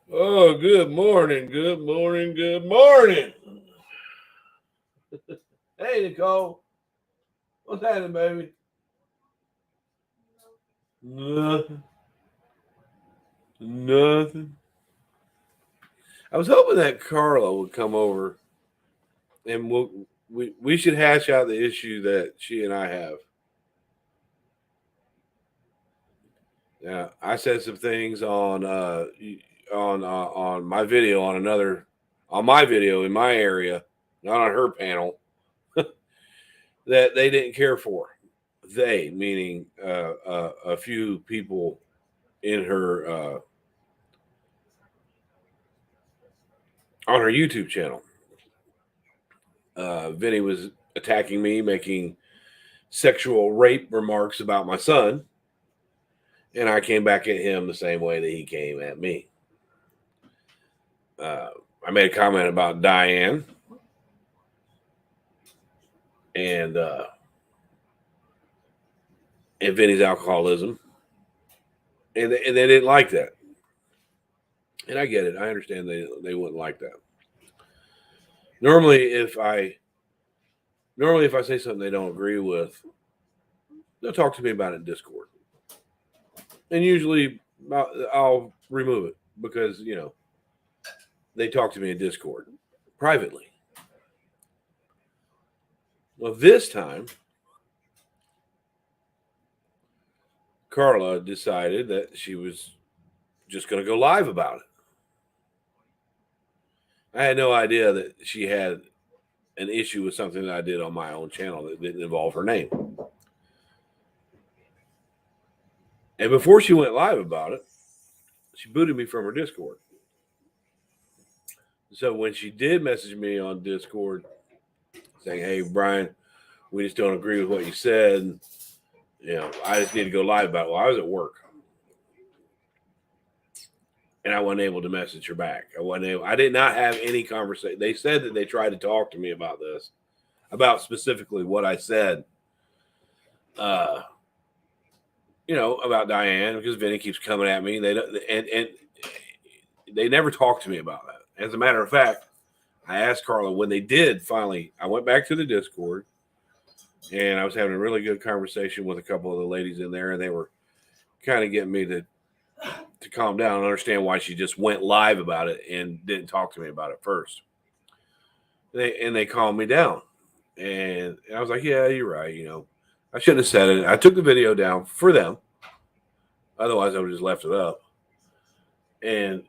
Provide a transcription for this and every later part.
Oh, good morning, good morning, good morning. Hey, Nicole. What's happening, baby? Nothing. Nothing. I was hoping that Carla would come over and we should hash out the issue that she and I have. Yeah, I said some things on my video on my video in my area, not on her panel, that they didn't care for. They, meaning a few people in her on her YouTube channel. Vinny was attacking me, making sexual rape remarks about my son, and I came back at him the same way that he came at me. Uh, I made a comment about Diane and uh, and Vinny's alcoholism, and they didn't like that. And I get it. I understand they wouldn't like that. Normally, if I say something they don't agree with, they'll talk to me about it in Discord, and usually I'll remove it because they talk to me in Discord privately. Well, this time, Carla decided that she was just going to go live about it. I had no idea that she had an issue with something that I did on my own channel that didn't involve her name. And before she went live about it, she booted me from her Discord. So when she did message me on Discord saying, "Hey, Brian, we just don't agree with what you said. I just need to go live about it." Well, I was at work. And I wasn't able to message her back. I did not have any conversation. They said that they tried to talk to me about this, about specifically what I said, uh, about Diane, because Vinny keeps coming at me. And they never talked to me about that. As a matter of fact, I asked Carla when they did finally. I went back to the Discord, and I was having a really good conversation with a couple of the ladies in there, and they were kind of getting me to calm down and understand why she just went live about it and didn't talk to me about it first. They calmed me down, and I was like, "Yeah, you're right. I shouldn't have said it." I took the video down for them. Otherwise, I would have just left it up. And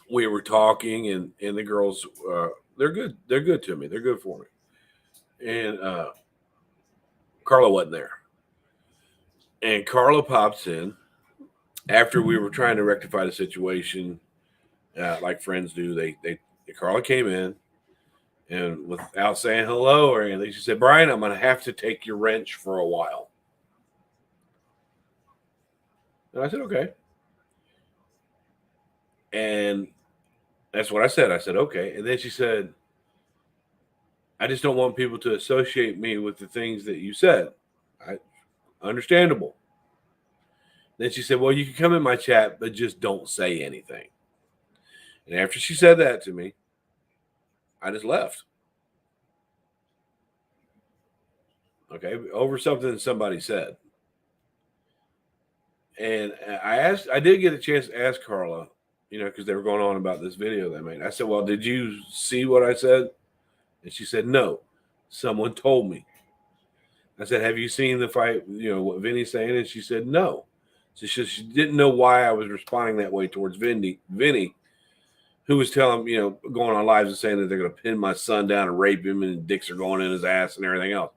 we were talking, and the girls, they're good. They're good to me. They're good for me. And Carla wasn't there, and Carla pops in after we were trying to rectify the situation, like friends do. Carla came in, and without saying hello or anything, she said, "Brian, I'm going to have to take your wrench for a while." And I said, "Okay." And that's what I said. I said, "Okay." And then she said, "I just don't want people to associate me with the things that you said." I Understandable. Then she said, "Well, you can come in my chat, but just don't say anything." And after she said that to me, I just left. Okay, over something somebody said. And I did get a chance to ask Carla, because they were going on about this video they made. I said, "Well, did you see what I said?" And she said, "No, someone told me." I said, "Have you seen the fight, what Vinny's saying?" And she said, "No." So she didn't know why I was responding that way towards Vinny, who was telling, going on lives and saying that they're going to pin my son down and rape him and dicks are going in his ass and everything else.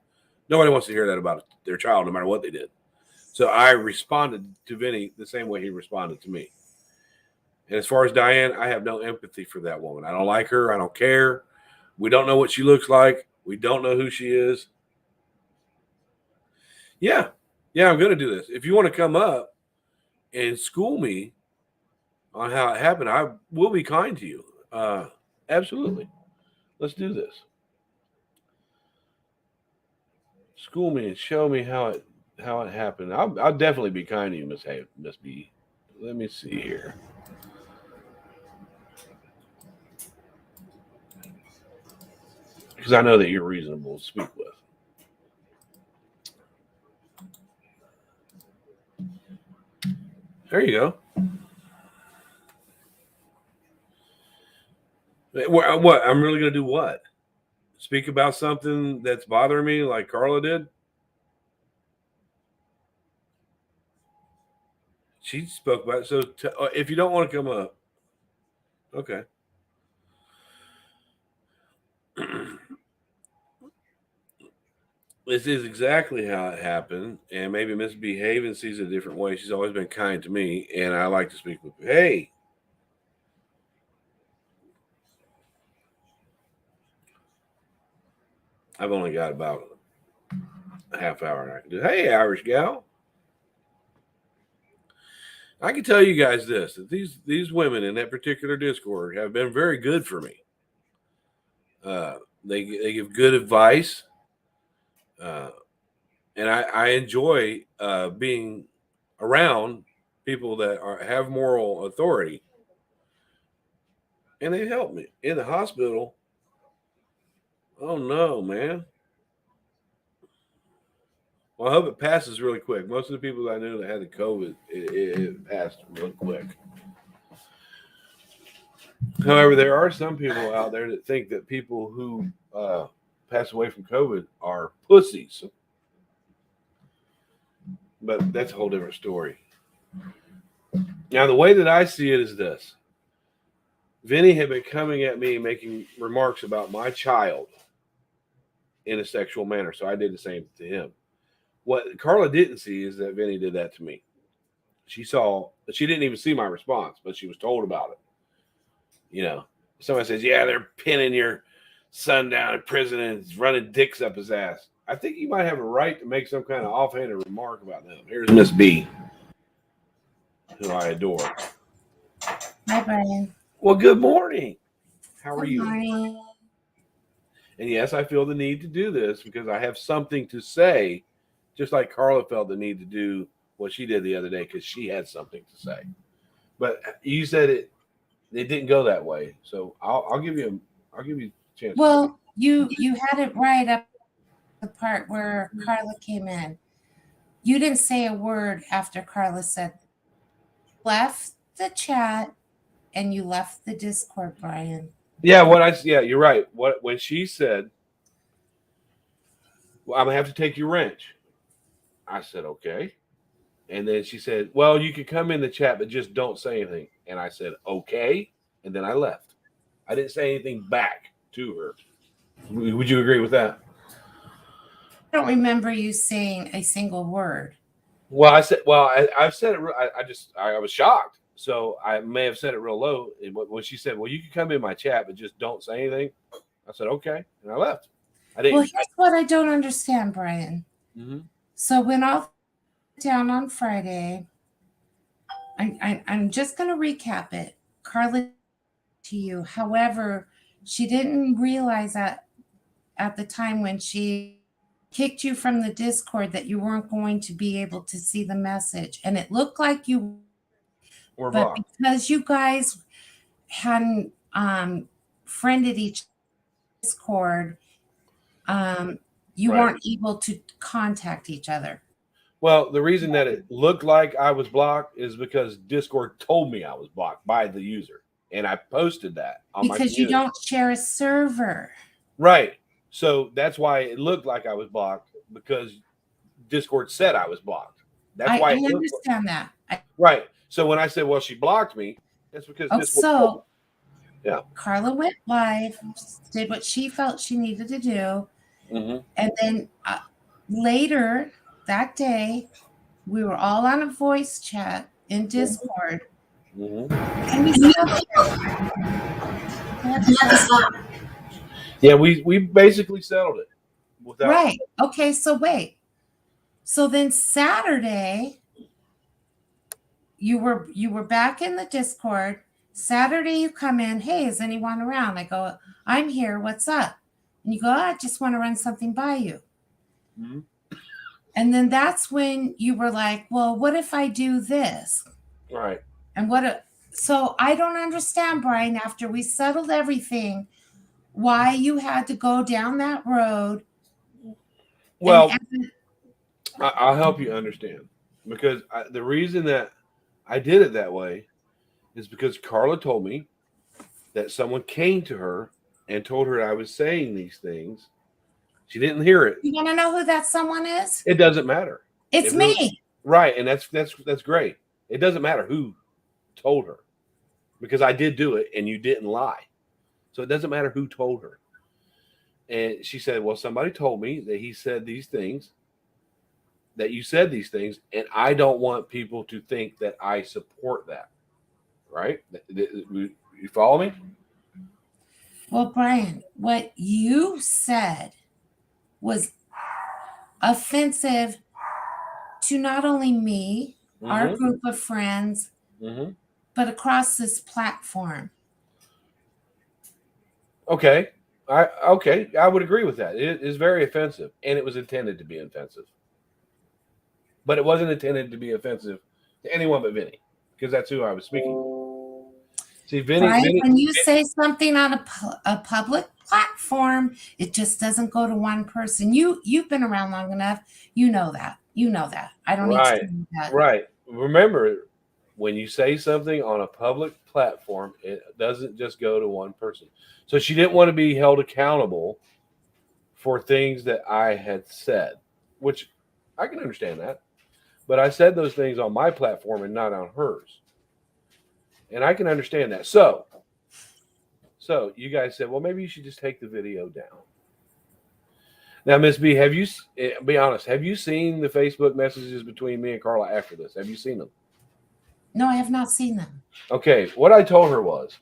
Nobody wants to hear that about their child, no matter what they did. So I responded to Vinny the same way he responded to me. And as far as Diane, I have no empathy for that woman. I don't like her. I don't care. We don't know what she looks like. We don't know who she is. Yeah, I'm going to do this. If you want to come up and school me on how it happened, I will be kind to you. Absolutely. Let's do this. School me and show me how it happened. I'll definitely be kind to you, Miss B. Let me see here. Because I know that you're reasonable to speak with. There you go. What? I'm really going to do what? Speak about something that's bothering me like Carla did? She spoke about it. So if you don't want to come up, okay. This is exactly how it happened. And maybe Misbehaving sees it a different way. She's always been kind to me. And I like to speak with you. Hey. I've only got about a half hour and I can do. Hey, Irish gal. I can tell you guys this, that these women in that particular Discord have been very good for me. They give good advice, and I enjoy being around people that have moral authority, and they help me in the hospital. Oh no, man! Well, I hope it passes really quick. Most of the people I knew that had the COVID, it passed real quick. However, there are some people out there that think that people who pass away from COVID are pussies. But that's a whole different story. Now, the way that I see it is this. Vinny had been coming at me making remarks about my child in a sexual manner, so I did the same to him. What Carla didn't see is that Vinny did that to me. She didn't even see my response, but she was told about it. You know, somebody says, yeah, they're pinning your son down in prison and running dicks up his ass. I think you might have a right to make some kind of offhanded remark about them. Here's Miss B, who I adore. Hi, Bryan. Well, good morning. How are Good you? morning. And yes, I feel the need to do this because I have something to say, just like Carla felt the need to do what she did the other day because she had something to say. But you said it didn't go that way, so I'll give you a chance. Well, you had it right up the part where Carla came in. You didn't say a word after Carla said left the chat and you left the Discord, Bryan. Yeah, you're right. When she said, well, I'm gonna have to take your wrench. I said, okay. And then she said, well, you could come in the chat, but just don't say anything. And I said, okay. And then I left. I didn't say anything back to her. Would you agree with that? I don't remember you saying a single word. Well, I've said it. I was shocked. So I may have said it real low. When she said, well, you can come in my chat, but just don't say anything. I said, okay. And I left. I didn't. Well, here's what I don't understand, Bryan. Mm-hmm. So when all down on Friday, I'm just going to recap it. Carla to you. However, she didn't realize that at the time when she kicked you from the Discord that you weren't going to be able to see the message. And it looked like you were, but because you guys hadn't friended each Discord, you weren't able to contact each other. Well, the reason that it looked like I was blocked is because Discord told me I was blocked by the user. And I posted that on my because you don't share a server. Right. So that's why it looked like I was blocked because Discord said I was blocked. That's why I understand that. Right. So when I said, well, she blocked me, that's because Discord yeah. Carla went live, did what she felt she needed to do. Mm-hmm. And then later that day, we were all on a voice chat in Discord. Mm-hmm. And we yeah, we basically settled it. Right. Okay, so wait. So then Saturday, you were back in the Discord. Saturday you come in, hey, is anyone around? I go, I'm here, what's up? And you go, I just want to run something by you. Mm-hmm. And then that's when you were like, well, what if I do this? Right. And so I don't understand, Bryan, after we settled everything, why you had to go down that road and Well, I'll help you understand because the reason that I did it that way is because Carla told me that someone came to her and told her I was saying these things. She didn't hear it. you want to know who that someone is? It doesn't matter. It's It really me. right, and that's great. It doesn't matter who told her because I did do it and you didn't lie. So it doesn't matter who told her. And she said, "Well, somebody told me that he said these things, that you said these things, and I don't want people to think that I support that." Right? You follow me? Well, Bryan, what you said was offensive to not only me, our Mm-hmm. group of friends, Mm-hmm. but across this platform. Okay. I would agree with that. It is very offensive, and it was intended to be offensive. But it wasn't intended to be offensive to anyone but Vinny, because that's who I was speaking to. See, Bryan, when you say something on a public platform, it just doesn't go to one person. You've been around long enough. You know that. You know that. I don't need to right, tell you that. right. Remember, when you say something on a public platform, it doesn't just go to one person. So she didn't want to be held accountable for things that I had said, which I can understand that. But I said those things on my platform and not on hers. And I can understand that. So you guys said, well, maybe you should just take the video down. Now, Miss B, have you be honest? Have you seen the Facebook messages between me and Carla after this? Have you seen them? No, I have not seen them. Okay, what I told her was,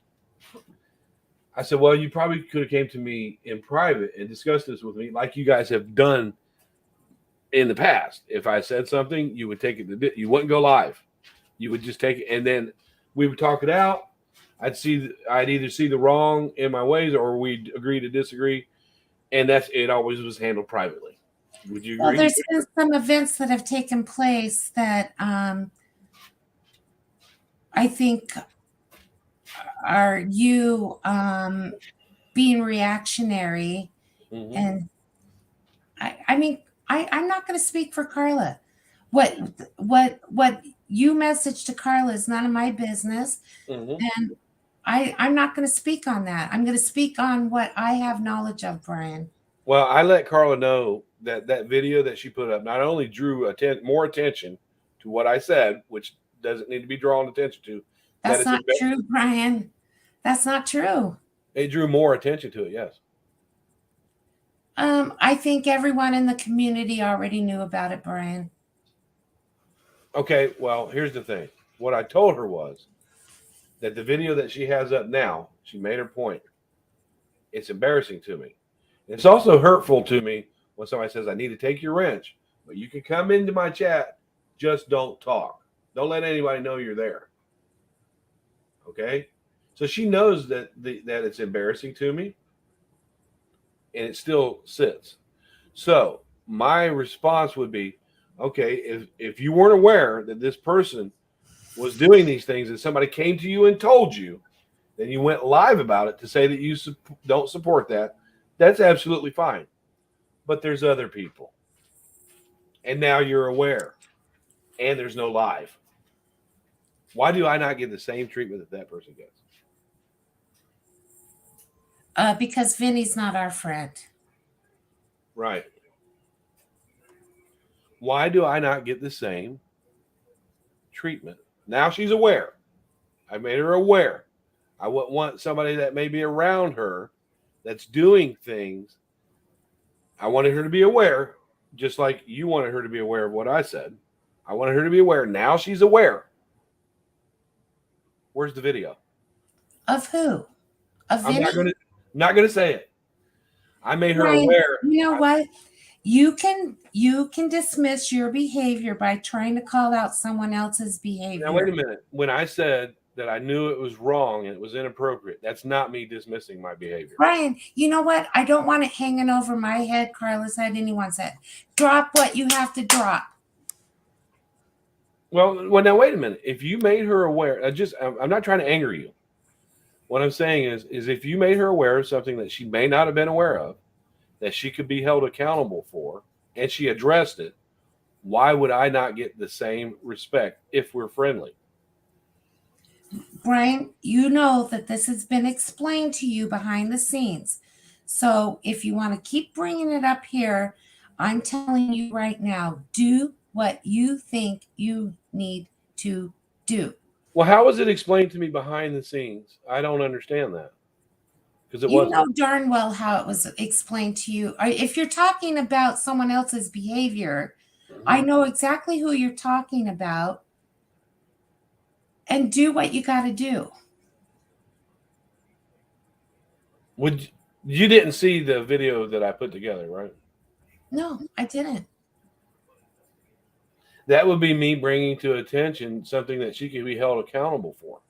I said, well, you probably could have came to me in private and discussed this with me, like you guys have done in the past. If I said something, you would take it. You wouldn't go live. You would just take it, and then we would talk it out. I'd either see the wrong in my ways, or we'd agree to disagree, and that's it. Always was handled privately. Would you Well, agree? there's been some events that have taken place that I think are you being reactionary. Mm-hmm. And I mean, I'm not going to speak for Carla. What you message to Carla is none of my business. Mm-hmm. And I'm not going to speak on that. I'm going to speak on what I have knowledge of, Bryan. Well, I let Carla know that that video that she put up not only drew more attention to what I said, which doesn't need to be drawn attention to, that That's not true, Bryan. That's not true. it drew more attention to it. Yes. I think everyone in the community already knew about it, Bryan. Okay. Well, here's the thing. What I told her was that the video that she has up now, she made her point. It's embarrassing to me. It's also hurtful to me when somebody says, I need to take your wrench, but you can come into my chat, just don't talk. Don't let anybody know you're there. Okay? So she knows that that it's embarrassing to me, and it still sits. So my response would be, okay, if you weren't aware that this person was doing these things and somebody came to you and told you, then you went live about it to say that you don't support that, that's absolutely fine. But there's other people. And now you're aware. And there's no live. Why do I not get the same treatment that that person gets? Because Vinny's not our friend. Right. Why do I not get the same treatment? Now she's aware. I made her aware. I wouldn't want somebody that may be around her that's doing things. I wanted her to be aware, just like you wanted her to be aware of what I said. I wanted her to be aware. Now she's aware. Where's the video? Of who? Of I'm Vinny? not gonna say it. I made her Bryan, aware. you know what? You can dismiss your behavior by trying to call out someone else's behavior. Now wait a minute. When I said that I knew it was wrong and it was inappropriate, that's not me dismissing my behavior. Bryan, you know what? I don't want it hanging over my head, Carla's head, anyone's head. Drop what you have to drop. Well, now wait a minute. If you made her aware, I'm not trying to anger you. What I'm saying is if you made her aware of something that she may not have been aware of, that she could be held accountable for, and she addressed it, why would I not get the same respect if we're friendly? Bryan, you know that this has been explained to you behind the scenes. So if you want to keep bringing it up here, I'm telling you right now, do what you think you need to do. Well, how was it explained to me behind the scenes? I don't understand that because it You wasn't. know darn well how it was explained to you. If you're talking about someone else's behavior, I Mhm. know exactly who you're talking about, and do what you got to do. Would you didn't see the video that I put together, right? No, I didn't. That would be me bringing to attention something that she could be held accountable for.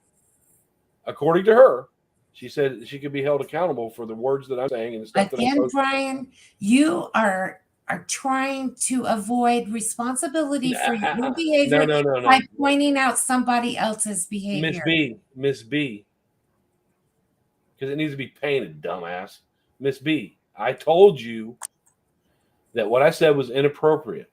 According to her, she said she could be held accountable for the words that I'm saying and the stuff that I'm Again, posting. Bryan, you are trying to avoid responsibility for your own No, behavior no, no, by no. pointing out somebody else's behavior. Miss B, because it needs to be painted, dumbass. Miss B, I told you that what I said was inappropriate.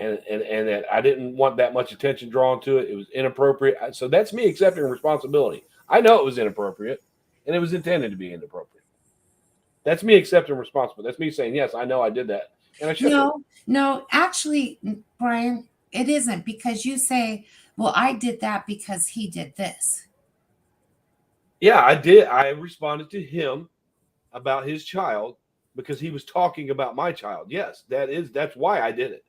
And that I didn't want that much attention drawn to it. It was inappropriate. So that's me accepting responsibility. I know it was inappropriate, and it was intended to be inappropriate. That's me accepting responsibility. That's me saying, yes, I know I did that, and I shouldn't have. No, actually, Bryan, it isn't because you say, well, I did that because he did this. Yeah, I did. I responded to him about his child because he was talking about my child. Yes, that's why I did it.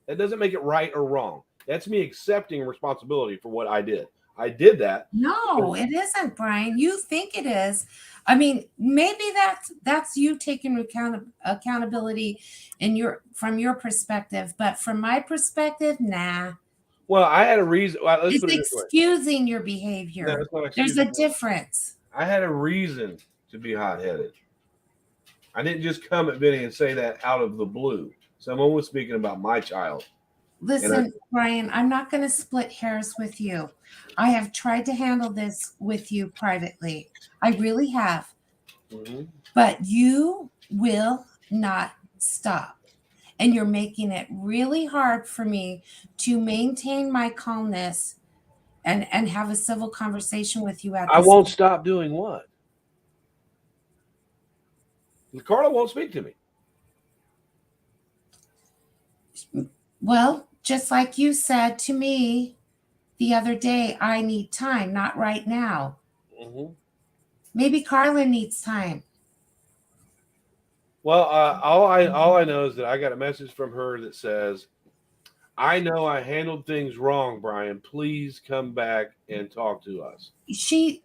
That doesn't make it right or wrong. That's me accepting responsibility for what I did. I did that because No, it isn't, Bryan. You think it is. I mean, maybe that's you taking accountability in your from your perspective, but from my perspective, nah. well, I had a reason. Well, let's It's put it this way. excusing your No, behavior. it's not There's excusing. a difference. I had a reason to be hot headed. I didn't just come at Vinny and say that out of the blue. Someone was speaking about my child, and I. Listen, Bryan, I'm not going to split hairs with you. I have tried to handle this with you privately. I really have. Mhm. But you will not stop. And you're making it really hard for me to maintain my calmness and have a civil conversation with you at I this. won't stop doing what? Carla won't speak to me. Well, just like you said to me the other day, I need time, not right now. Hmm. Maybe Carla needs time. Well, all I know is that I got a message from her that says, "I know I handled things wrong, Bryan. Please come back and talk to us." She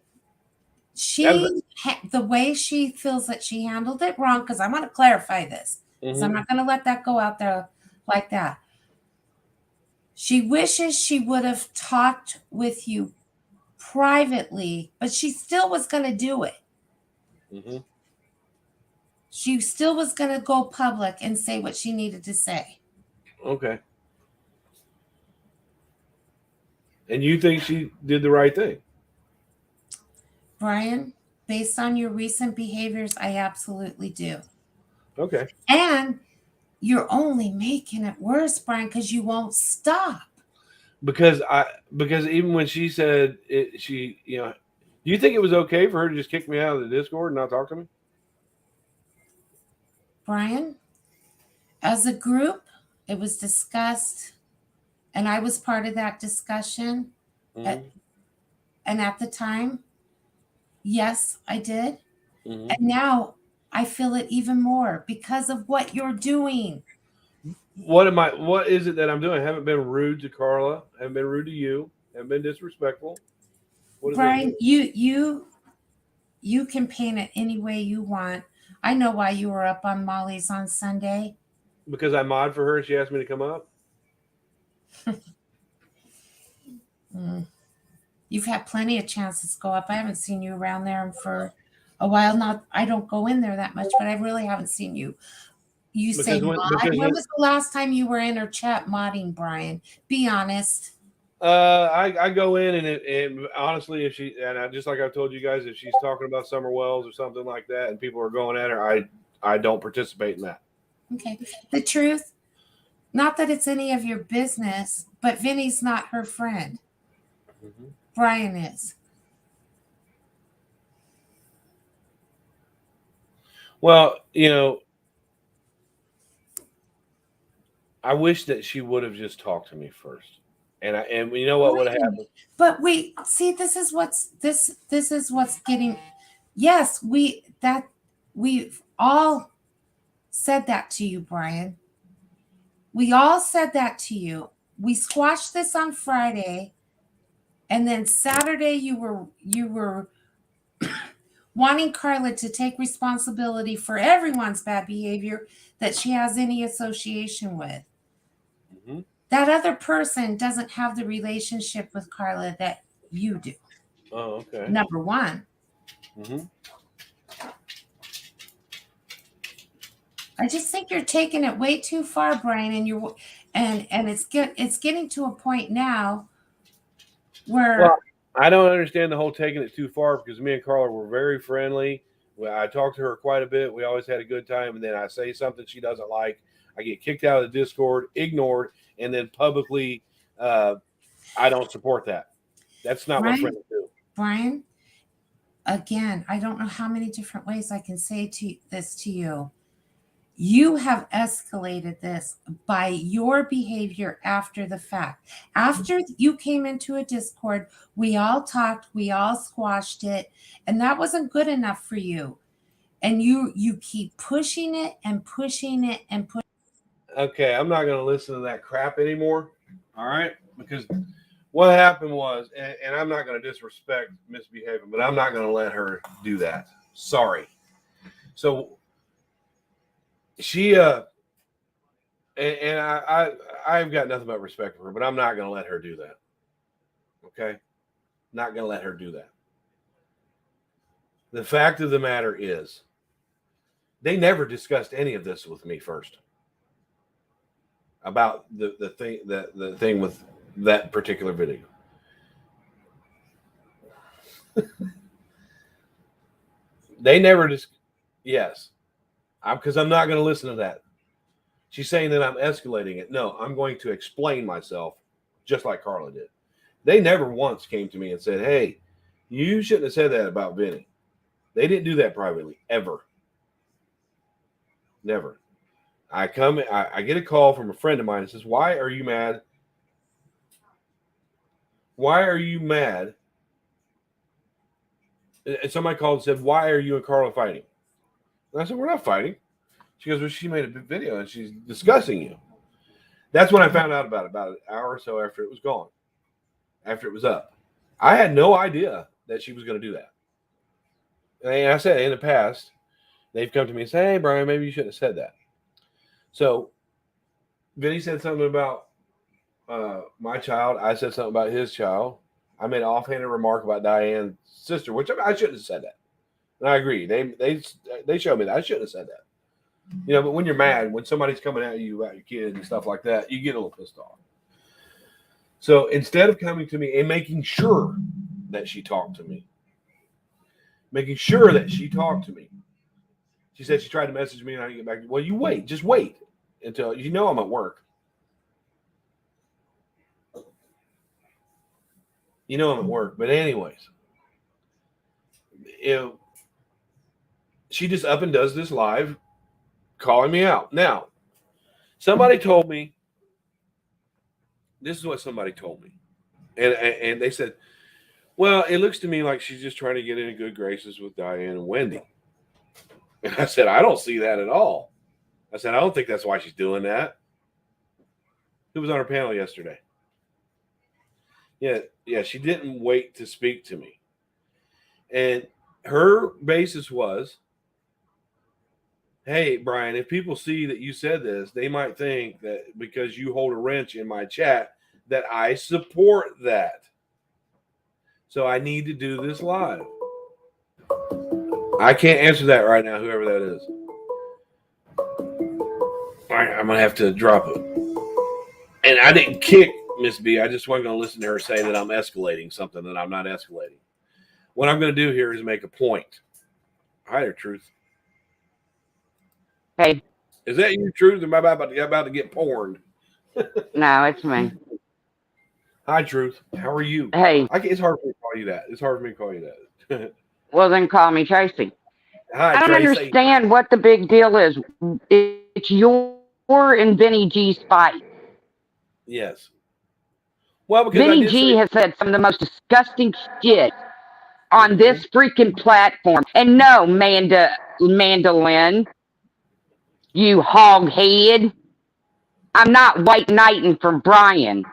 That was the way she feels that she handled it wrong, because I want to clarify this, it. because I'm Hmm. not going to let that go out there like that. She wishes she would have talked with you privately, but she still was going to do it. Hmm. She still was going to go public and say what she needed to say. Okay. And you think she did the right thing? Bryan, based on your recent behaviors, I absolutely do. Okay. And you're only making it worse, Bryan, because you won't stop. Because even when she said it, do you think it was okay for her to just kick me out of the Discord and not talk to me? Bryan, as a group, it was discussed, and I was part of that discussion. At, Hmm. and at the time, yes, I did. Hmm. And now I feel it even more because of what you're doing. What am I? What is it that I'm doing? I haven't been rude to Carla. Haven't been rude to you. Haven't been disrespectful. What is it? Bryan, you can paint it any way you want. I know why you were up on Molly's on Sunday. Because I mod for her and she asked me to come up. Mm. You've had plenty of chances to go up. I haven't seen you around there for a while. Not I don't go in there that much, but I really haven't seen you. You say mod. When was the last time you were in her chat modding, Brian? Be honest. I go in and honestly, if she, and I, just like I've told you guys, if she's talking about Summer Wells or something like that, and people are going at her, I don't participate in that. Okay. The truth, not that it's any of your business, but Vinny's not her friend. Mm-hmm. Brian is. Well, you know, I wish that she would have just talked to me first. And you know what would have happened? But wait, see, this is what's getting. Yes, we've all said that to you, Brian. We all said that to you. We squashed this on Friday, and then Saturday you were wanting Carla to take responsibility for everyone's bad behavior that she has any association with. Mm-hmm. That other person doesn't have the relationship with Carla that you do. Oh, okay. Number one. Mm-hmm. I just think you're taking it way too far, Brian, and it's getting to a point now where. Well, I don't understand the whole taking it too far, because me and Carla were very friendly. I talked to her quite a bit. We always had a good time, and then I say something she doesn't like, I get kicked out of the Discord, ignored, and then publicly, I don't support that. That's not what friends do. Brian, again, I don't know how many different ways I can say this to you. You have escalated this by your behavior after the fact. After you came into a Discord, we all talked, we all squashed it, and that wasn't good enough for you. And you keep pushing it and pushing it and pushing. Okay, I'm not going to listen to that crap anymore. All right, because what happened was, and I'm not going to disrespect misbehaving, but I'm not going to let her do that. Sorry. So she I've got nothing but respect for her, but I'm not going to let her do that. Okay, not going to let her do that. The fact of the matter is, they never discussed any of this with me first about the thing with that particular video. They never just yes. Because I'm not going to listen to that. She's saying that I'm escalating it. No, I'm going to explain myself, just like Carla did. They never once came to me and said, hey, you shouldn't have said that about Vinny. They didn't do that privately, ever. Never. I get a call from a friend of mine and says, why are you mad? Why are you mad? And somebody called and said, why are you and Carla fighting? And I said, we're not fighting. She goes, well, she made a video and she's discussing you. That's when I found out about an hour or so after it was gone, after it was up. I had no idea that she was going to do that. And I said, in the past, they've come to me and said, hey, Brian, maybe you shouldn't have said that. So Vinny said something about my child. I said something about his child. I made an offhanded remark about Diane's sister, which I shouldn't have said that. And I agree. They showed me that I shouldn't have said that. You know, but when you're mad, when somebody's coming at you about your kid and stuff like that, you get a little pissed off. So instead of coming to me and making sure that she talked to me, she said she tried to message me and I didn't get back. Well, you wait. Just wait until you know I'm at work. You know I'm at work. But anyways, she just up and does this live calling me out. Now, somebody told me, this is what somebody told me. And they said, well, it looks to me like she's just trying to get into good graces with Diane and Wendy. And I said, I don't see that at all. I said, I don't think that's why she's doing that. Who was on her panel yesterday? Yeah, she didn't wait to speak to me. And her basis was, hey, Brian, if people see that you said this, they might think that because you hold a wrench in my chat, that I support that. So I need to do this live. I can't answer that right now, whoever that is. I'm gonna have to drop it. And I didn't kick Miss B. I just wasn't gonna listen to her say that I'm escalating something that I'm not escalating. What I'm gonna do here is make a point. Hi there, Truth. Hey, Is that you, Truth? Am I about to get porned? no, it's me. Hi, Truth. How are you? Hey, It's hard for me to call you that. It's hard for me to call you that. well then call me Tracy. Hi, I don't Tracy. understand what the big deal is. It's your and Vinny G's fight. Yes. Well, because I Vinny did G say has said some of the most disgusting shit on this freaking platform. And no, Mandolin, you hog head. I'm not white knighting for Brian.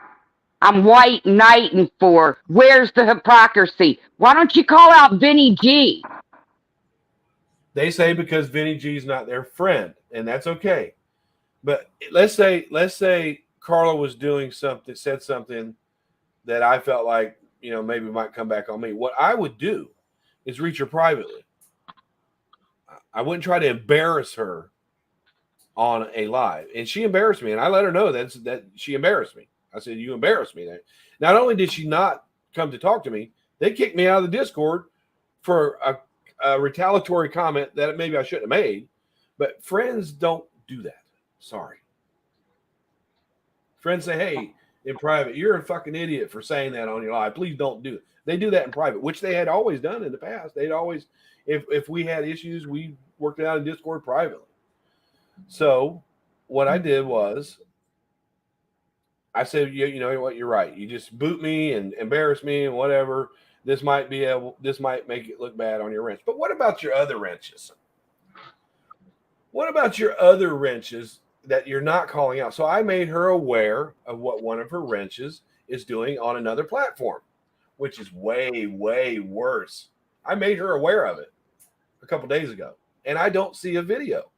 I'm white knighting for where's the hypocrisy? Why don't you call out Vinny G? they say because Vinny G's not their friend, and that's okay. But let's say Carla was doing something, said something that I felt like, maybe might come back on me. What I would do is reach her privately. I wouldn't try to embarrass her on a live. And she embarrassed me. And I let her know that she embarrassed me. I said, you embarrassed me. Not only did she not come to talk to me, they kicked me out of the Discord for a retaliatory comment that maybe I shouldn't have made. But friends don't do that. Sorry. Friends say, hey, in private, you're a fucking idiot for saying that on your live. Please don't do it. They do that in private, which they had always done in the past. They'd always, if we had issues, we worked it out in Discord privately. So what I did was I said, you know what, you're right. You just boot me and embarrass me and whatever. This might make it look bad on your wrench. But what about your other wrenches? What about your other wrenches that you're not calling out? So I made her aware of what one of her wrenches is doing on another platform, which is way, way worse. I made her aware of it a couple days ago. And I don't see a video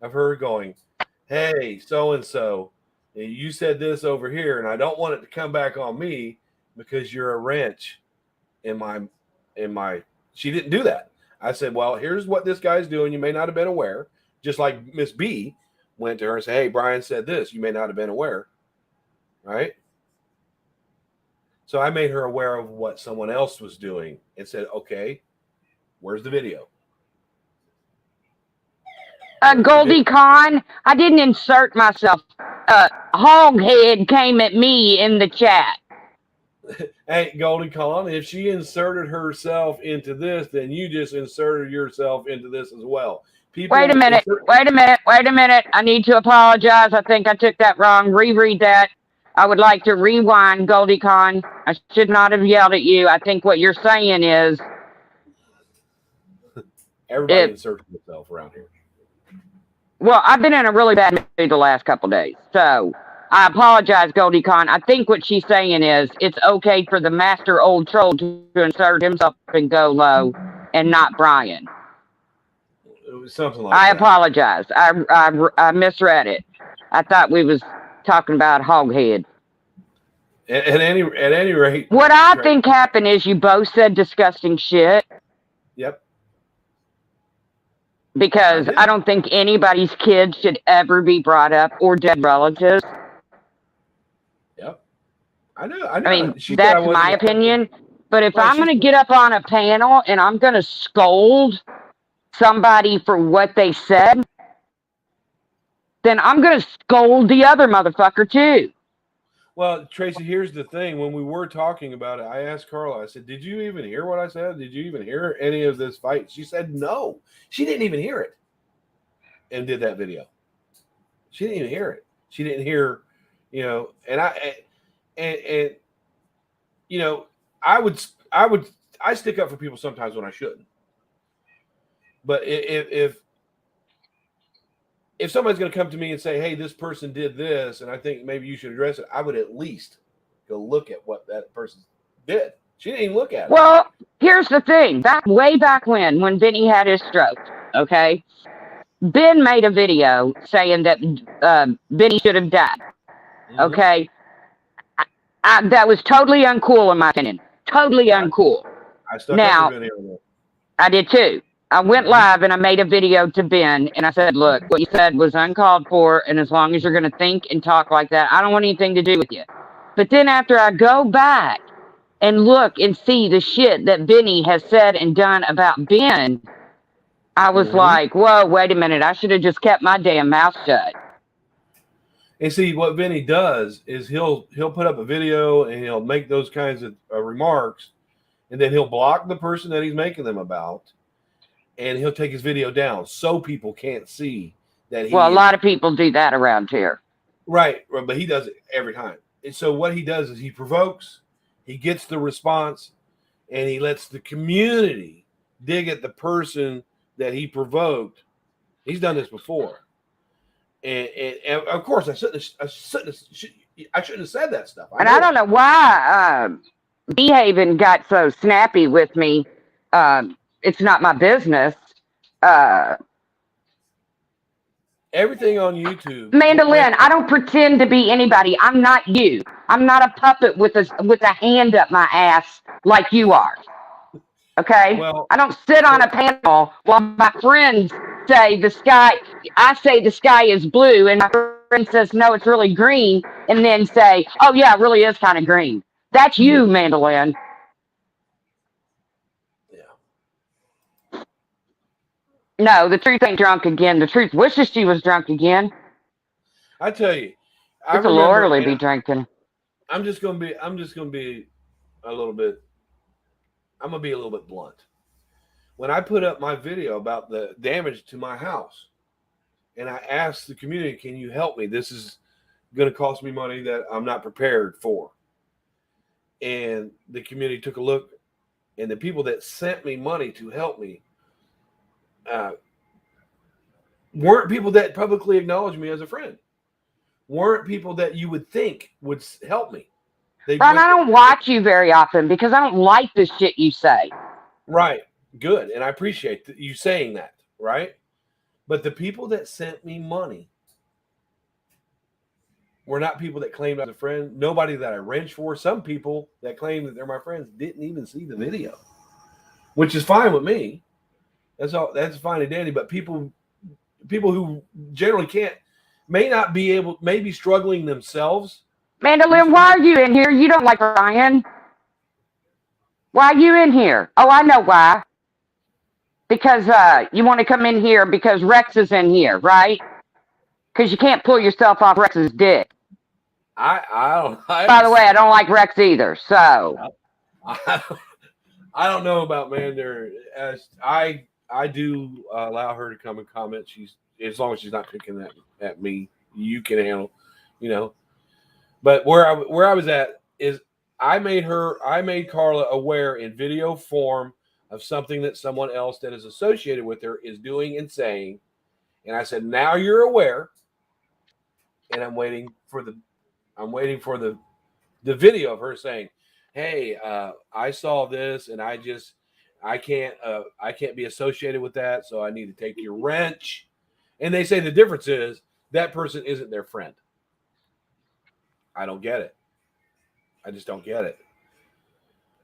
of her going, hey, so-and-so, you said this over here, and I don't want it to come back on me because you're a wrench in my. She didn't do that. I said, well, here's what this guy's doing. You may not have been aware. Just like Miss B went to her and said, hey, Brian said this. You may not have been aware. Right? So I made her aware of what someone else was doing and said, okay, where's the video? Goldie Con, I didn't insert myself. Hoghead came at me in the chat. Hey, Goldie Con, if she inserted herself into this, then you just inserted yourself into this as well. Wait a minute. I need to apologize. I think I took that wrong. Reread that. I would like to rewind, Goldie Con. I should not have yelled at you. I think what you're saying is everybody inserts themselves around here. Well, I've been in a really bad mood the last couple of days. So I apologize, Goldie Con. I think what she's saying is it's okay for the master old troll to insert himself and go low and not Brian. It was something like that. I apologize. I misread it. I thought we was talking about Hoghead. At any rate. What I think happened is you both said disgusting shit. Yep. Because I don't think anybody's kids should ever be brought up or dead relatives. Yep. I know. I mean, that's my opinion. But if I'm going to get up on a panel and I'm going to scold somebody for what they said, then I'm going to scold the other motherfucker too. Well, Tracy, here's the thing. When we were talking about it, I asked Carla, I said, did you even hear what I said? Did you even hear any of this fight? She said, no. She didn't even hear it and did that video. She didn't even hear it. She didn't hear, and I stick up for people sometimes when I shouldn't. But if somebody's going to come to me and say, hey, this person did this, and I think maybe you should address it, I would at least go look at what that person did. She didn't even look at it. Well, here's the thing. Way back when Vinny had his stroke, okay, Ben made a video saying that Vinny should have died, okay? That was totally uncool in my opinion. Totally uncool. I stuck up for Vinny on that. I did too. I went live and I made a video to Ben and I said, look, what you said was uncalled for. And as long as you're going to think and talk like that, I don't want anything to do with you. But then after I go back and look and see the shit that Benny has said and done about Ben, I was like, whoa, wait a minute. I should have just kept my damn mouth shut. And see, what Benny does is he'll put up a video and he'll make those kinds of remarks, and then he'll block the person that he's making them about, and he'll take his video down so people can't see that he. Well, a lot of people do that around here. Right, but he does it every time. And so what he does is he provokes, he gets the response, and he lets the community dig at the person that he provoked. He's done this before. And of course, I shouldn't have said that stuff. I don't know why Behaving got so snappy with me. It's not my business. Everything on YouTube. Mandolin, I don't pretend to be anybody. I'm not you. I'm not a puppet with a hand up my ass like you are. Okay? Well, I don't sit on a panel while my friends say the sky, I say the sky is blue, and my friend says, no, it's really green, and then say, oh, yeah, it really is kind of green. That's you, Mandolin. Yeah. No, the truth ain't drunk again. The truth wishes she was drunk again. I tell you, It's a lordly be drinking. I'm just gonna be a little bit. I'm gonna be a little bit blunt. When I put up my video about the damage to my house, and I asked the community, "Can you help me? This is going to cost me money that I'm not prepared for." And the community took a look, and the people that sent me money to help me weren't people that publicly acknowledged me as a friend. Weren't people that you would think would help me. Ron, I don't watch you very often because I don't like the shit you say. Right. Good. And I appreciate you saying that. Right. But the people that sent me money were not people that claimed I was a friend. Nobody that I wrenched for. Some people that claim that they're my friends didn't even see the video, which is fine with me. That's all. That's fine and dandy. But people who generally may be struggling themselves. Mandolin, why are you in here? You don't like Bryan. Why are you in here? Oh, I know why. Because you want to come in here because Rex is in here, right? Because you can't pull yourself off Rex's dick. By the way, I don't like Rex either. So I don't know about Mander. As I do allow her to come and comment. As long as she's not picking at me, you can handle, But where I was at is I made Carla aware in video form of something that someone else that is associated with her is doing and saying. And I said, now you're aware. And I'm waiting for the video of her saying, hey, I saw this and I can't be associated with that. So I need to take your wrench. And they say the difference is that person isn't their friend. I don't get it. I just don't get it.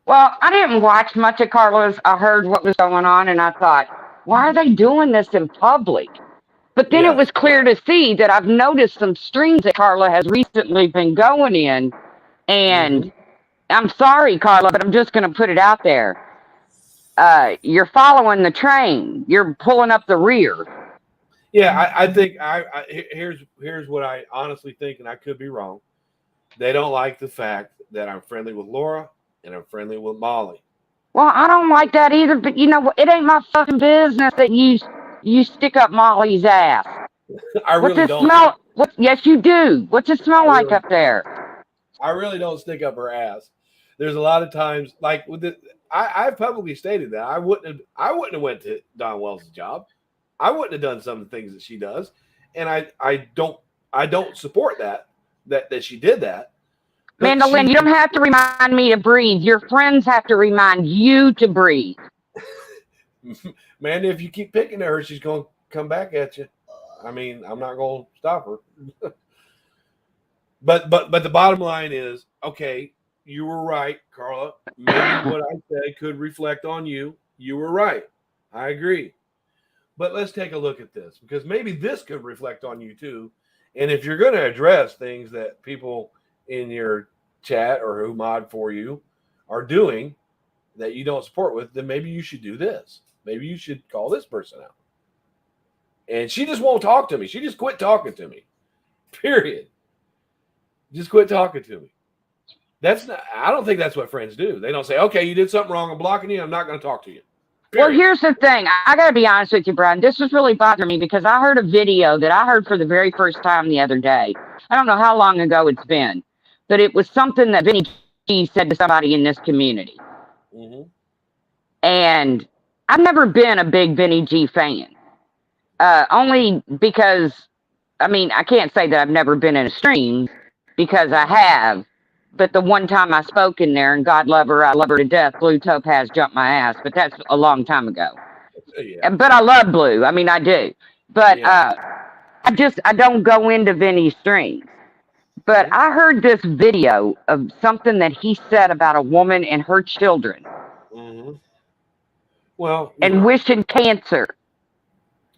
Well, I didn't watch much of Carla's. I heard what was going on, and I thought, why are they doing this in public? But then it was clear to see that I've noticed some streams that Carla has recently been going in, and I'm sorry, Carla, but I'm just going to put it out there. You're following the train. You're pulling up the rear. Yeah, I think here's what I honestly think, and I could be wrong. They don't like the fact that I'm friendly with Laura and I'm friendly with Molly. Well, I don't like that either, but it ain't my fucking business that you stick up Molly's ass. I really don't. Yes, you do. What's it smell like up there? I really don't stick up her ass. There's a lot of times, like with I've publicly stated that I wouldn't have went to Don Wells' job. I wouldn't have done some of the things that she does, and I don't support that she did that. Mandolin, you don't have to remind me to breathe. Your friends have to remind you to breathe. Man, if you keep picking at her, she's going to come back at you. I mean, I'm not going to stop her. But the bottom line is, okay, you were right, Carla. Maybe what I said could reflect on you. You were right. I agree. But let's take a look at this, because maybe this could reflect on you too. And if you're going to address things that people in your chat or who mod for you are doing that you don't support with, then maybe you should do this. Maybe you should call this person out. And she just won't talk to me. She just quit talking to me. Period. Just quit talking to me. I don't think that's what friends do. They don't say, okay, you did something wrong. I'm blocking you. I'm not going to talk to you. Period. Well, here's the thing. I got to be honest with you, Brian. This was really bothering me because I heard a video that I heard for the very first time the other day. I don't know how long ago it's been, but it was something that Vinny G said to somebody in this community. Mm-hmm. And I've never been a big Vinny G fan. Only because, I mean, I can't say that I've never been in a stream because I have. But the one time I spoke in there, and God love her, I love her to death, Blue Topaz jumped my ass. But that's a long time ago. Yeah. But I love Blue. I mean, I do. But yeah. I don't go into Vinny's streams. But mm-hmm. I heard this video of something that he said about a woman and her children. Mm-hmm. Well, and wishing cancer.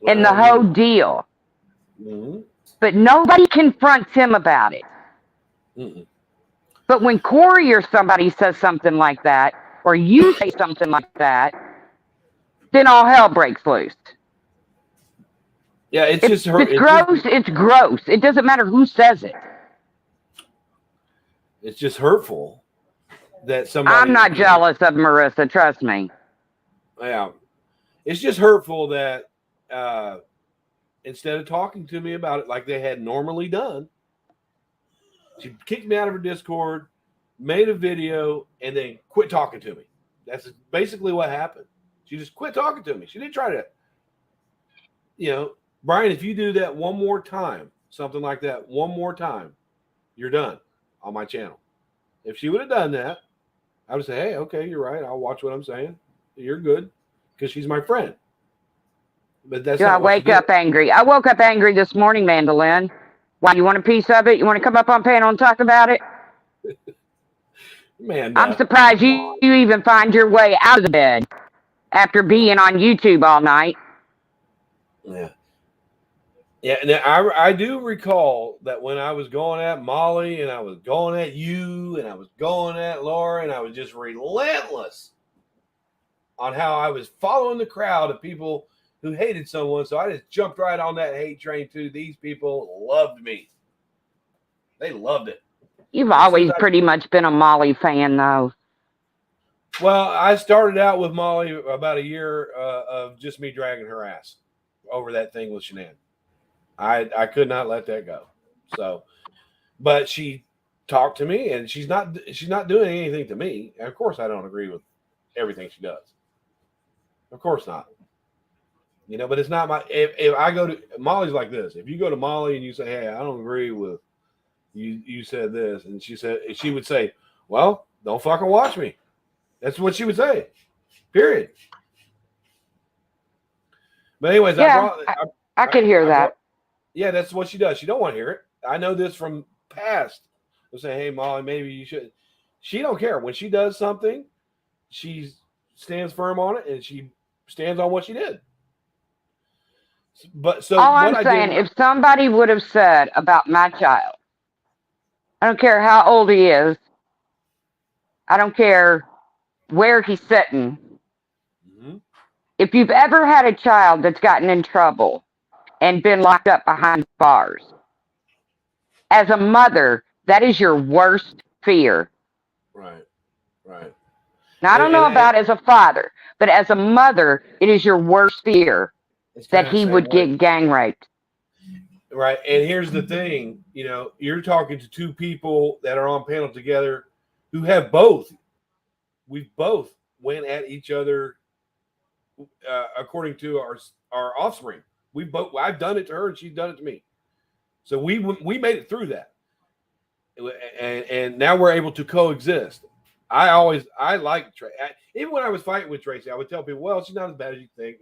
Well, and the whole deal. Mm-hmm. But nobody confronts him about it. Mm-mm. But when Corey or somebody says something like that, or you say something like that, then all hell breaks loose. Yeah, it's gross. It's gross. It doesn't matter who says it. It's just hurtful that somebody. I'm not jealous of Marissa. Trust me. Yeah, it's just hurtful that instead of talking to me about it like they had normally done, she kicked me out of her Discord, made a video, and then quit talking to me. That's basically what happened. She just quit talking to me. She didn't try to, Brian, if you do that one more time, something like that, one more time, you're done on my channel. If she would have done that, I would say, hey, okay, you're right. I'll watch what I'm saying. You're good, because she's my friend. But that's not what she did. I wake up angry. I woke up angry this morning, Mandolin. Why, you want a piece of it? You want to come up on panel and talk about it? Man, I'm surprised you even find your way out of the bed after being on YouTube all night. Yeah. Yeah, and I do recall that when I was going at Molly and I was going at you and I was going at Laura and I was just relentless on how I was following the crowd of people who hated someone. So I just jumped right on that hate train too. These people loved me. They loved it. You've always pretty much been a Molly fan, though. Well, I started out with Molly about a year of just me dragging her ass over that thing with Shanann. I could not let that go. So, but she talked to me, and she's not doing anything to me. And of course, I don't agree with everything she does. Of course not. But it's not my. If I go to Molly's like this, if you go to Molly and you say, "Hey, I don't agree with you said this," and she would say, "Well, don't fucking watch me." That's what she would say. Period. But anyways, yeah, I could hear that. Yeah, that's what she does. She don't want to hear it. I know this from past. They'll say, "Hey, Molly, maybe you should." She don't care. When she does something, she stands firm on it, and she stands on what she did. But so all I'm saying, if somebody would have said about my child, I don't care how old he is, I don't care where he's sitting. Mm-hmm. If you've ever had a child that's gotten in trouble and been locked up behind bars, as a mother, that is your worst fear. Right. Now, I don't know about as a father, but as a mother, it is your worst fear that he would get gang raped. Right. And here's the thing, you're talking to two people that are on panel together who have both. We both went at each other according to our offspring. I've done it to her and she's done it to me. So we made it through that. And now we're able to coexist. I like Tracy. Even when I was fighting with Tracy, I would tell people, well, she's not as bad as you think.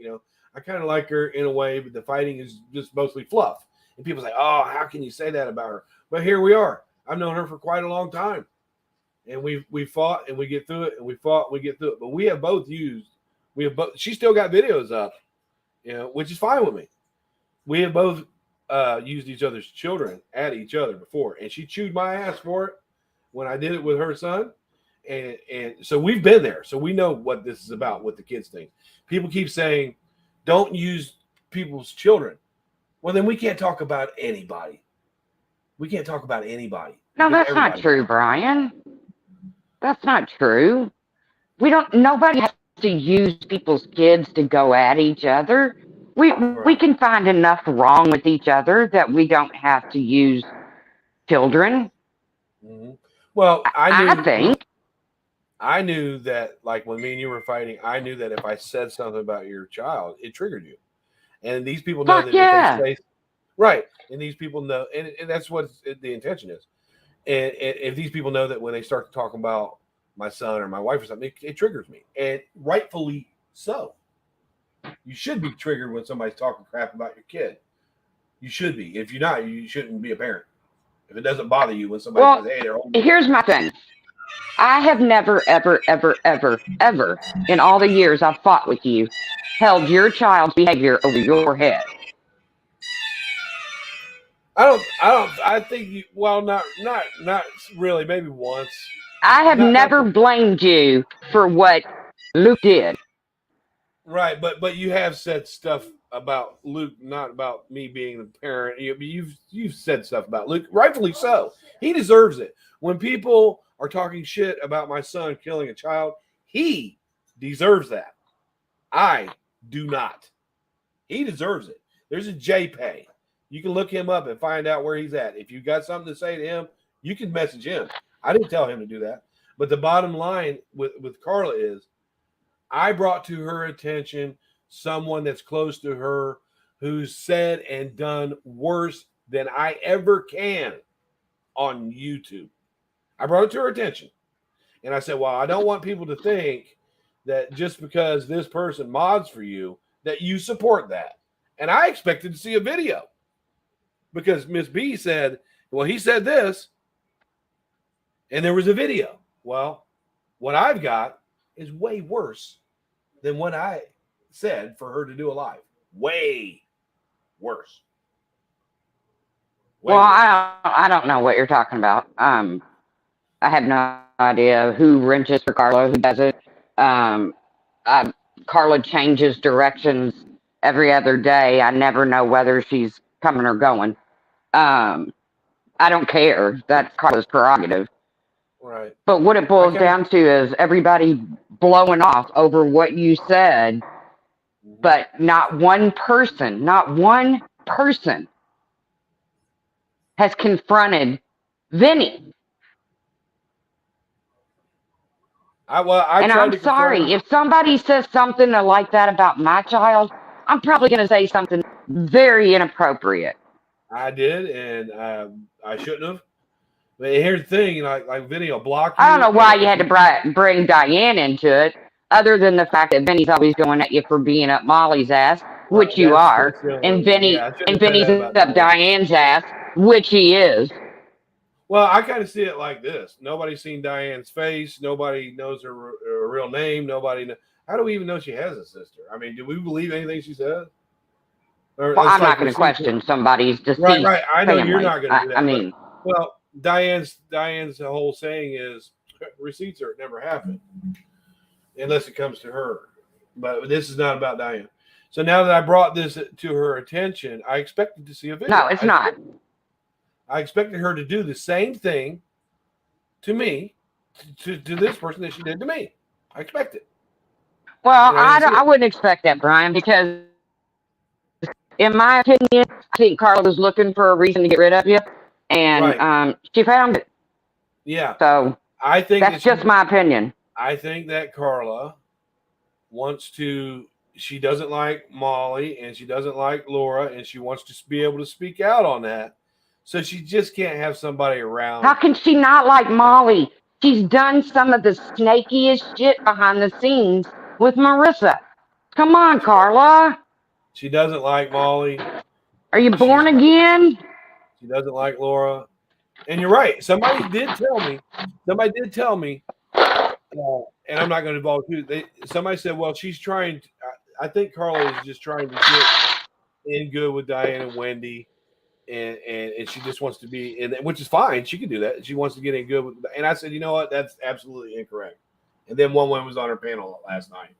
I kind of like her in a way, but the fighting is just mostly fluff. And people say, oh, how can you say that about her? But here we are. I've known her for quite a long time. And we fought and we get through it, and we fought and we get through it. But we have both she still got videos up which is fine with me. We have both used each other's children at each other before, and she chewed my ass for it when I did it with her son. And so we've been there. So we know what this is about with the kids thing. People keep saying, don't use people's children. Well, then we can't talk about anybody. We can't talk about anybody. No, that's not true, Brian. That's not true. Nobody has to use people's kids to go at each other. We can find enough wrong with each other that we don't have to use children. Mm-hmm. Well, I knew that, like, when me and you were fighting, I knew that if I said something about your child, it triggered you. And these people know that if they say, right. And these people know, and that's what the intention is. And if these people know that when they start to talk about my son or my wife or something, it triggers me, and rightfully so. You should be triggered when somebody's talking crap about your kid. You should be. If you're not, you shouldn't be a parent. If it doesn't bother you when somebody says, hey, they're home. Here's my thing. I have never, ever, ever, ever, ever, in all the years I've fought with you, held your child's behavior over your head. I think you, well, not really, maybe once. I have never blamed you for what Luke did. Right, but you have said stuff about Luke, not about me being the parent. You've said stuff about Luke, rightfully so. He deserves it. When people are talking shit about my son killing a child, he deserves that. I do not. He deserves it. There's a JPay. You can look him up and find out where he's at. If you got something to say to him, you can message him. I didn't tell him to do that. But the bottom line with Carla is, I brought to her attention someone that's close to her who's said and done worse than I ever can on YouTube. I brought it to her attention. And I said, well, I don't want people to think that just because this person mods for you, that you support that. And I expected to see a video. Because Miss B said, well, he said this, and there was a video. Well, what I've got is way worse than what I said for her to do a live. Way worse. Well, I don't know what you're talking about. I have no idea who wrenches for Carla, who does it. Carla changes directions every other day. I never know whether she's coming or going. I don't care. That's Carla's prerogative. Right. But what it boils down to is everybody blowing off over what you said, but not one person has confronted Vinny. I'm sorry, if somebody says something like that about my child, I'm probably going to say something very inappropriate. I did, and I shouldn't have. But here's the thing, like Vinny will block you. I don't know why you had to bring Diane into it, other than the fact that Vinny's always going at you for being up Molly's ass, which you are, and Vinny's up Diane's ass, which he is. Well, I kind of see it like this. Nobody's seen Diane's face. Nobody knows her real name. How do we even know she has a sister? I mean, do we believe anything she says? Well, I'm not going to question somebody's deceased Right. I know family. You're not going to do that. I mean, well, Diane's whole saying is receipts are never happen unless it comes to her. But this is not about Diane. So now that I brought this to her attention, I expected to see a video. No, it's not. I expected her to do the same thing to me, to this person that she did to me. I expect it. Well, I wouldn't expect that, Brian, because in my opinion, I think Carla was looking for a reason to get rid of you, and she found it. Yeah. So I think that's just my opinion. I think that Carla wants to. She doesn't like Molly, and she doesn't like Laura, and she wants to be able to speak out on that. So she just can't have somebody around. How can she not like Molly? She's done some of the snakiest shit behind the scenes with Marissa. Come on, Carla. She doesn't like Molly. Are you born again? She doesn't like Laura. And you're right. Somebody did tell me, and I'm not going to involve you. Somebody said, well, she's trying. I think Carla is just trying to get in good with Diane and Wendy, and she just wants to be in, which is fine. She can do that. She wants to get in good with. And I said, you know what? That's absolutely incorrect. And then one woman was on her panel last night.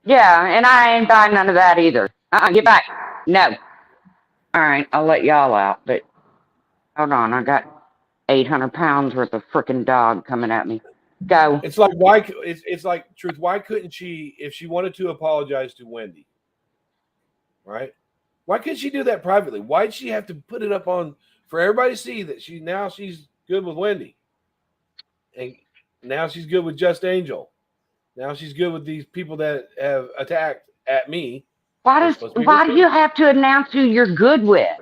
Yeah, and I ain't buying none of that either. Get back. No. All right, I'll let y'all out, but hold on. I got 800 pounds worth of freaking dog coming at me. Go. It's like, why? It's like, Truth, why couldn't she, if she wanted to apologize to Wendy, right? Why couldn't she do that privately? Why did she have to put it up on for everybody to see that she's good with Wendy? And now she's good with Just Angel. Now she's good with these people that have attacked at me. Why do you have to announce who you're good with?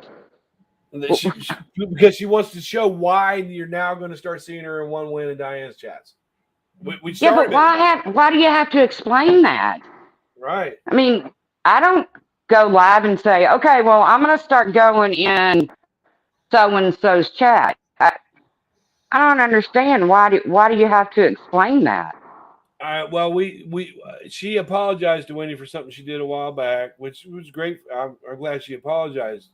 Because she wants to show why you're now going to start seeing her in One Win and Diane's chats. Yeah, but why do you have to explain that? Right. I mean, I don't go live and say, okay, well, I'm going to start going in so-and-so's chat. I don't understand. Why do you have to explain that? Well, she apologized to Wendy for something she did a while back, which was great. I'm glad she apologized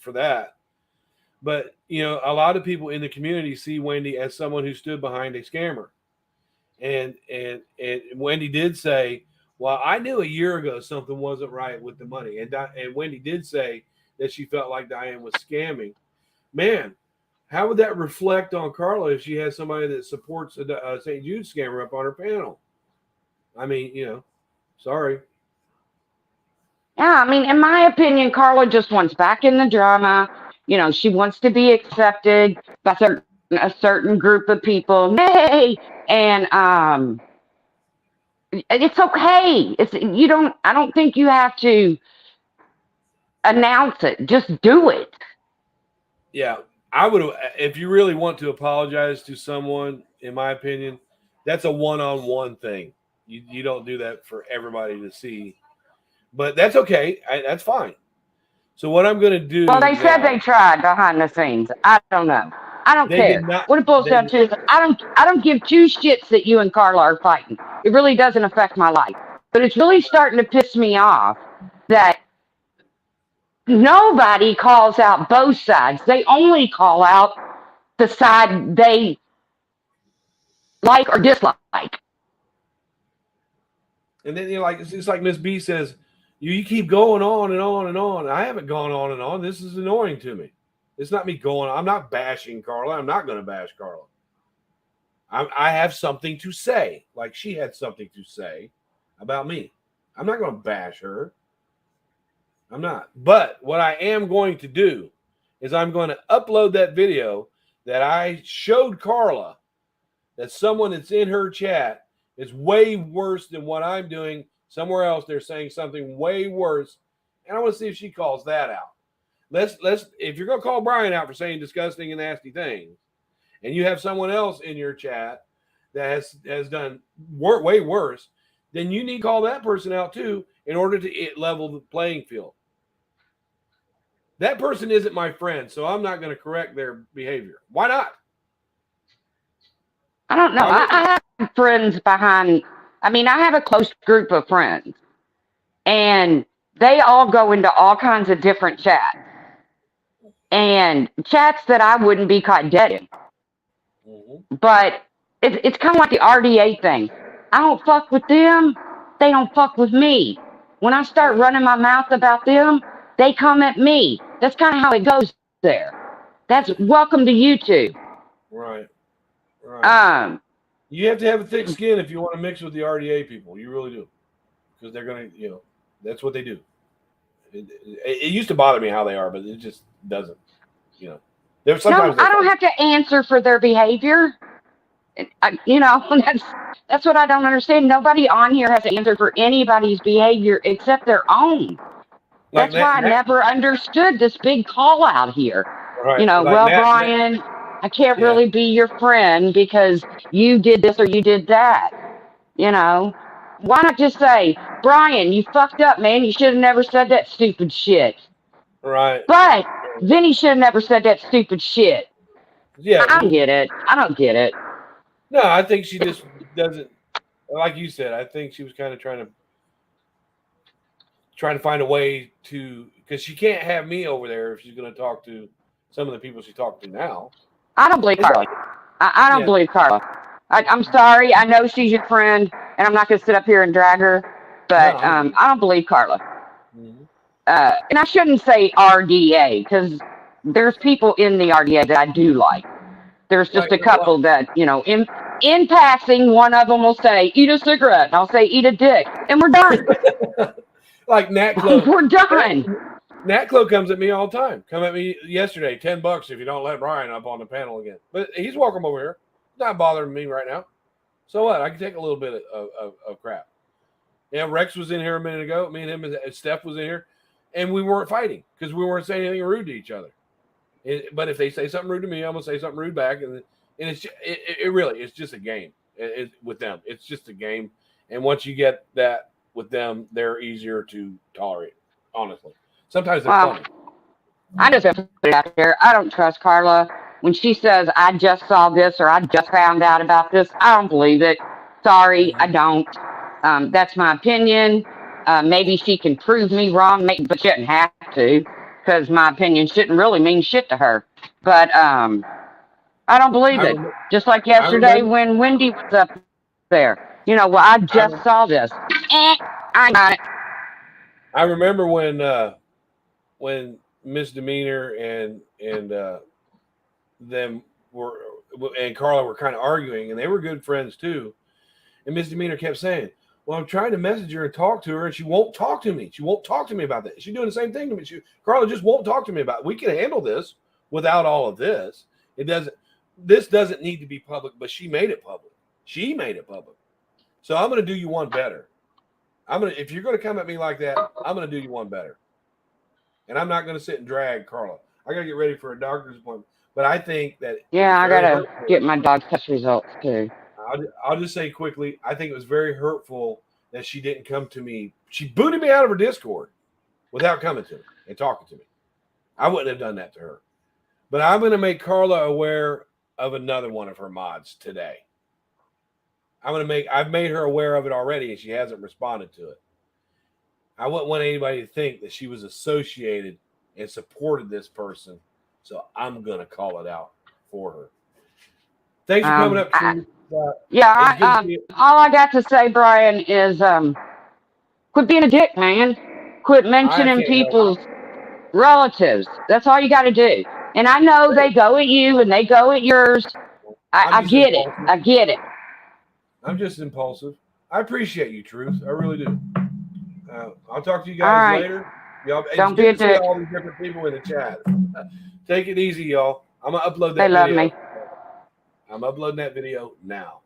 for that. But, you know, a lot of people in the community see Wendy as someone who stood behind a scammer. And Wendy did say, well, I knew a year ago something wasn't right with the money. And Wendy did say that she felt like Diane was scamming. Man, how would that reflect on Carla if she has somebody that supports a St. Jude scammer up on her panel? I mean, you know, sorry. Yeah, I mean, in my opinion, Carla just wants back in the drama. You know, she wants to be accepted by a certain group of people. Hey, and it's okay. I don't think you have to announce it. Just do it. Yeah, I would. If you really want to apologize to someone, in my opinion, that's a one-on-one thing. You don't do that for everybody to see, but that's okay. That's fine. So what I'm going to do? Well, they said they tried behind the scenes. I don't know. I don't care. What it boils down to is I don't give two shits that you and Carla are fighting. It really doesn't affect my life. But it's really starting to piss me off that nobody calls out both sides. They only call out the side they like or dislike. And then it's like Miss B says, you keep going on and on and on. I haven't gone on and on. This is annoying to me. It's not me going. I'm not bashing Carla. I'm not going to bash Carla. I have something to say, like she had something to say about me. I'm not going to bash her. I'm not. But what I am going to do is I'm going to upload that video that I showed Carla that someone that's in her chat is way worse than what I'm doing. Somewhere else, they're saying something way worse. And I want to see if she calls that out. Let's if you're going to call Bryan out for saying disgusting and nasty things, and you have someone else in your chat that has done way worse, then you need to call that person out too in order to level the playing field. That person isn't my friend, so I'm not going to correct their behavior. Why not? I don't know. I have friends behind. I mean, I have a close group of friends, and they all go into all kinds of different chats, and chats that I wouldn't be caught dead in. Mm-hmm. But it's kind of like the RDA thing. I don't fuck with them. They don't fuck with me. When I start running my mouth about them, they come at me. That's kind of how it goes there. That's welcome to YouTube. Right. Right. You have to have a thick skin if you want to mix with the RDA people. You really do. Because they're going to, that's what they do. It used to bother me how they are, but it just doesn't, There's sometimes I don't have to answer for their behavior. That's what I don't understand. Nobody on here has to answer for anybody's behavior except their own. That's why I never understood this big call out here. Right. Bryan, I can't really be your friend because you did this or you did that. Why not just say, Bryan, you fucked up, man. You should have never said that stupid shit. Right. But Vinny should have never said that stupid shit. Yeah. I don't get it. No, I think she just doesn't. like you said, I think she was kind of trying to find a way to, because she can't have me over there if she's going to talk to some of the people she talked to now. I don't believe Carla. I don't believe Carla. I'm sorry. I know she's your friend, and I'm not going to sit up here and drag her, but I don't believe Carla. Mm-hmm. And I shouldn't say RDA, because there's people in the RDA that I do like. There's just a couple that, you know, in passing, one of them will say, eat a cigarette, and I'll say, eat a dick, and we're done. Like Nat Clo. We're done. Nat Clo comes at me all the time. Come at me yesterday, $10 if you don't let Bryan up on the panel again. But he's welcome over here. Not bothering me right now. So what? I can take a little bit of crap. Yeah, Rex was in here a minute ago. Me and him and Steph was in here, and we weren't fighting because we weren't saying anything rude to each other. But if they say something rude to me, I'm gonna say something rude back, and it's really it's just a game. With them, it's just a game. And once you get that with them, they're easier to tolerate. Honestly, sometimes they're funny. I just have to put it out there. I don't trust Carla. When she says, I just saw this or I just found out about this, I don't believe it. Sorry, I don't. That's my opinion. Maybe she can prove me wrong, but she shouldn't have to, because my opinion shouldn't really mean shit to her. But I don't believe it. Just like yesterday when Wendy was up there. You know, well, I just saw this. I got it. I remember when Misdemeanor and them were and Carla were kind of arguing, and they were good friends too. And Misdemeanor kept saying, well, I'm trying to message her and talk to her, and she won't talk to me. She won't talk to me about that. She's doing the same thing to me. Carla just won't talk to me about it. We can handle this without all of this. This doesn't need to be public, but she made it public. She made it public. So I'm going to do you one better. If you're going to come at me like that, I'm going to do you one better. And I'm not going to sit and drag Carla. I got to get ready for a doctor's appointment. But I think that I got to get my dog test results too. I'll just say quickly, I think it was very hurtful that she didn't come to me. She booted me out of her Discord without coming to me and talking to me. I wouldn't have done that to her. But I'm going to make Carla aware of another one of her mods today. I've made her aware of it already, and she hasn't responded to it. I wouldn't want anybody to think that she was associated and supported this person. So I'm going to call it out for her. Thanks for coming up, Truth. All I got to say, Bryan, is quit being a dick, man. Quit mentioning people's relatives. That's all you got to do. And I know they go at you and they go at yours. I get it. I get it. I'm just impulsive. I appreciate you, Truth. I really do. I'll talk to you guys later. Y'all, don't be a dick. All these different people in the chat. Take it easy, y'all. I'm gonna upload that video. They love me. I'm uploading that video now.